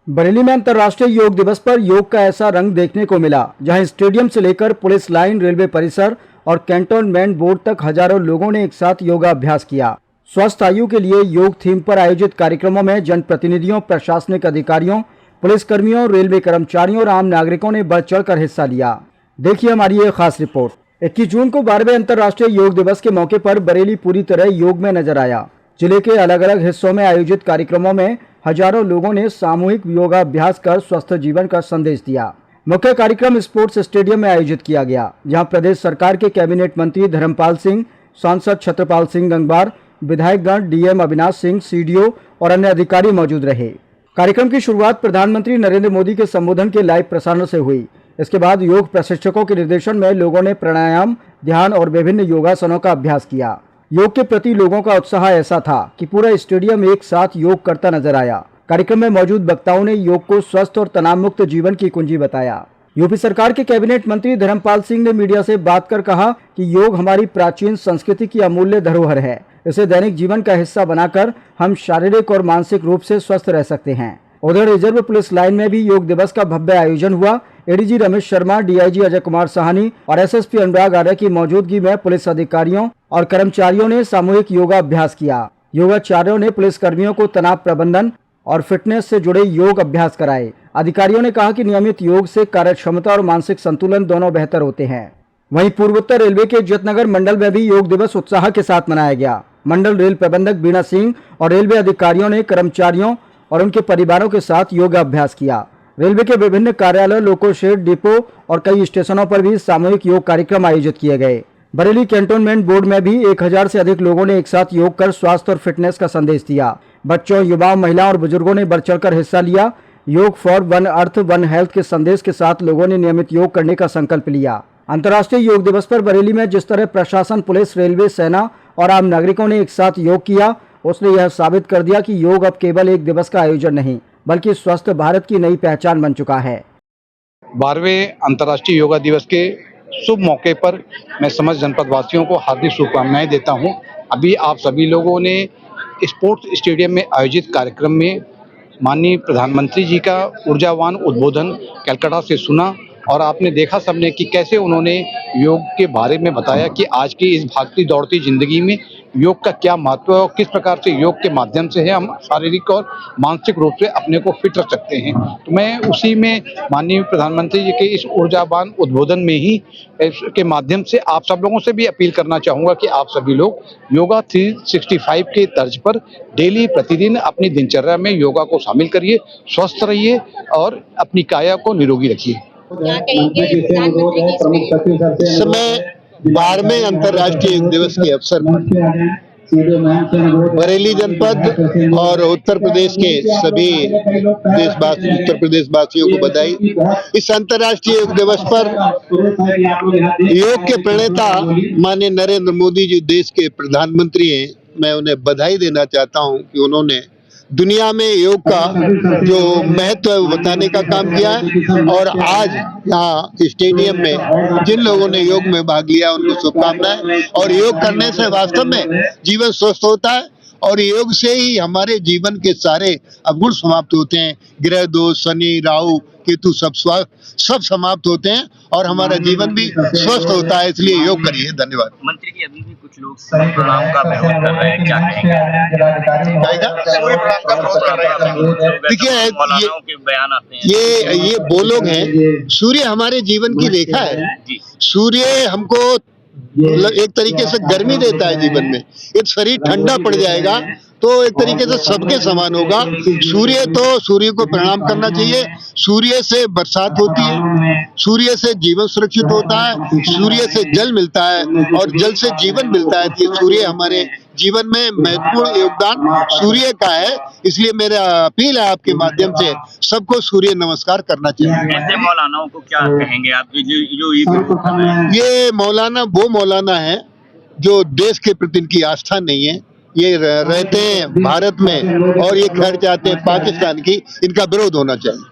बरेली में अंतर्राष्ट्रीय योग दिवस पर योग का ऐसा रंग देखने को मिला, जहां स्टेडियम से लेकर पुलिस लाइन, रेलवे परिसर और कैंटोनमेंट बोर्ड तक हजारों लोगों ने एक साथ योगाभ्यास किया। स्वस्थ आयु के लिए योग थीम पर आयोजित कार्यक्रमों में जनप्रतिनिधियों, प्रशासनिक अधिकारियों, पुलिसकर्मियों, रेलवे कर्मचारियों और आम नागरिकों ने बढ़ चढ़कर हिस्सा लिया। देखिए हमारी ये खास रिपोर्ट। 21 जून को 12वें अंतर्राष्ट्रीय योग दिवस के मौके पर बरेली पूरी तरह योग में नजर आया। जिले के अलग अलग हिस्सों में आयोजित कार्यक्रमों में हजारों लोगों ने सामूहिक योगाभ्यास कर स्वस्थ जीवन का संदेश दिया। मुख्य कार्यक्रम स्पोर्ट्स स्टेडियम में आयोजित किया गया, जहां प्रदेश सरकार के कैबिनेट मंत्री धर्मपाल सिंह, सांसद छत्रपाल सिंह गंगवार, विधायकगण, डीएम अविनाश सिंह, सीडीओ और अन्य अधिकारी मौजूद रहे। कार्यक्रम की शुरुआत प्रधानमंत्री नरेंद्र मोदी के संबोधन के लाइव प्रसारण से हुई। इसके बाद योग प्रशिक्षकों के निर्देशन में लोगों ने प्राणायाम, ध्यान और विभिन्न योगासनों का अभ्यास किया। योग के प्रति लोगों का उत्साह ऐसा था कि पूरा स्टेडियम एक साथ योग करता नजर आया। कार्यक्रम में मौजूद वक्ताओं ने योग को स्वस्थ और तनाव मुक्त जीवन की कुंजी बताया। यूपी सरकार के कैबिनेट मंत्री धर्मपाल सिंह ने मीडिया से बात कर कहा कि योग हमारी प्राचीन संस्कृति की अमूल्य धरोहर है। इसे दैनिक जीवन का हिस्सा बनाकर हम शारीरिक और मानसिक रूप से स्वस्थ रह सकते हैं। उधर रिजर्व पुलिस लाइन में भी योग दिवस का भव्य आयोजन हुआ। एडीजी रमेश शर्मा, डीआईजी अजय कुमार साहनी और एसएसपी अनुराग आर्य की मौजूदगी में पुलिस अधिकारियों और कर्मचारियों ने सामूहिक योगाभ्यास किया। योगाचार्यों ने पुलिस कर्मियों को तनाव प्रबंधन और फिटनेस से जुड़े योग अभ्यास कराए। अधिकारियों ने कहा कि नियमित योग से कार्यक्षमता और मानसिक संतुलन दोनों बेहतर होते हैं। वहीं पूर्वोत्तर रेलवे के इज्जतनगर मंडल में भी योग दिवस उत्साह के साथ मनाया गया। मंडल रेल प्रबंधक बीना सिंह और रेलवे अधिकारियों ने कर्मचारियों और उनके परिवारों के साथ योगाभ्यास किया। रेलवे के विभिन्न कार्यालय, लोको शेड, डिपो और कई स्टेशनों पर भी सामूहिक योग कार्यक्रम आयोजित किए गए। बरेली कैंटोनमेंट बोर्ड में भी 1000 से अधिक लोगों ने एक साथ योग कर स्वास्थ्य और फिटनेस का संदेश दिया। बच्चों, युवाओं, महिलाओं और बुजुर्गों ने बढ़ चढ़कर हिस्सा लिया। योग for one earth one health के संदेश के साथ लोगों ने नियमित योग करने का संकल्प लिया। अंतर्राष्ट्रीय योग दिवस पर बरेली में जिस तरह प्रशासन, पुलिस, रेलवे, सेना और आम नागरिकों ने एक साथ योग किया, उसने यह साबित कर दिया कि योग अब केवल एक दिवस का आयोजन नहीं, बल्कि स्वस्थ भारत की नई पहचान बन चुका है। 12वें अंतर्राष्ट्रीय योगा दिवस के शुभ मौके पर मैं समस्त जनपद वासियों को हार्दिक शुभकामनाएं देता हूं। अभी आप सभी लोगों ने स्पोर्ट्स स्टेडियम में आयोजित कार्यक्रम में माननीय प्रधानमंत्री जी का ऊर्जावान उद्बोधन कलकत्ता से सुना और आपने देखा सबने कि कैसे उन्होंने योग के बारे में बताया कि आज की इस भागती दौड़ती जिंदगी में योग का क्या महत्व है और किस प्रकार से योग के माध्यम से है हम शारीरिक और मानसिक रूप से अपने को फिट रख सकते हैं। तो मैं उसी में माननीय प्रधानमंत्री जी के इस ऊर्जावान उद्बोधन में ही के माध्यम से आप सब लोगों से भी अपील करना चाहूँगा कि आप सभी लोग योगा 365 के तर्ज पर डेली प्रतिदिन अपनी दिनचर्या में योगा को शामिल करिए, स्वस्थ रहिए और अपनी काया को निरोगी रखिए। इस समय 12वें अंतर्राष्ट्रीय योग दिवस के अवसर पर बरेली जनपद और उत्तर प्रदेश के सभी उत्तर प्रदेश वासियों को बधाई। इस अंतर्राष्ट्रीय योग दिवस पर योग के प्रणेता माननीय नरेंद्र मोदी जी देश के प्रधानमंत्री हैं। मैं उन्हें बधाई देना चाहता हूं कि उन्होंने दुनिया में योग का जो महत्व है वो बताने का काम किया है और आज यहाँ स्टेडियम में जिन लोगों ने योग में भाग लिया उनको शुभकामनाएं। और योग करने से वास्तव में जीवन स्वस्थ होता है और योग से ही हमारे जीवन के सारे अवगुण समाप्त होते हैं। ग्रह दोष, शनि, राहु, केतु सब समाप्त होते हैं और हमारा जीवन भी स्वस्थ होता है। इसलिए योग करिए। धन्यवाद। मंत्री जी, अभी भी कुछ लोग सूर्य प्रणाम का विरोध कर रहे हैं, क्या कहेंगे? देखिए, बयान आते हैं, ये वो लोग हैं। सूर्य हमारे जीवन की रेखा है। सूर्य हमको एक तरीके से गर्मी देता है जीवन में। एक शरीर ठंडा पड़ जाएगा तो एक तरीके से सबके समान होगा। सूर्य को प्रणाम करना चाहिए। सूर्य से बरसात होती है, सूर्य से जीवन सुरक्षित होता है, सूर्य से जल मिलता है और जल से जीवन मिलता है। तो सूर्य हमारे जीवन में महत्वपूर्ण योगदान सूर्य का है। इसलिए मेरा अपील है आपके माध्यम से सबको सूर्य नमस्कार करना चाहिए। ऐसे मौलानाओं को क्या कहेंगे आप जो ये मौलाना वो मौलाना है जो देश के प्रति इनकी आस्था नहीं है। ये रहते हैं भारत में और ये खैर चाहते हैं पाकिस्तान की। इनका विरोध होना चाहिए।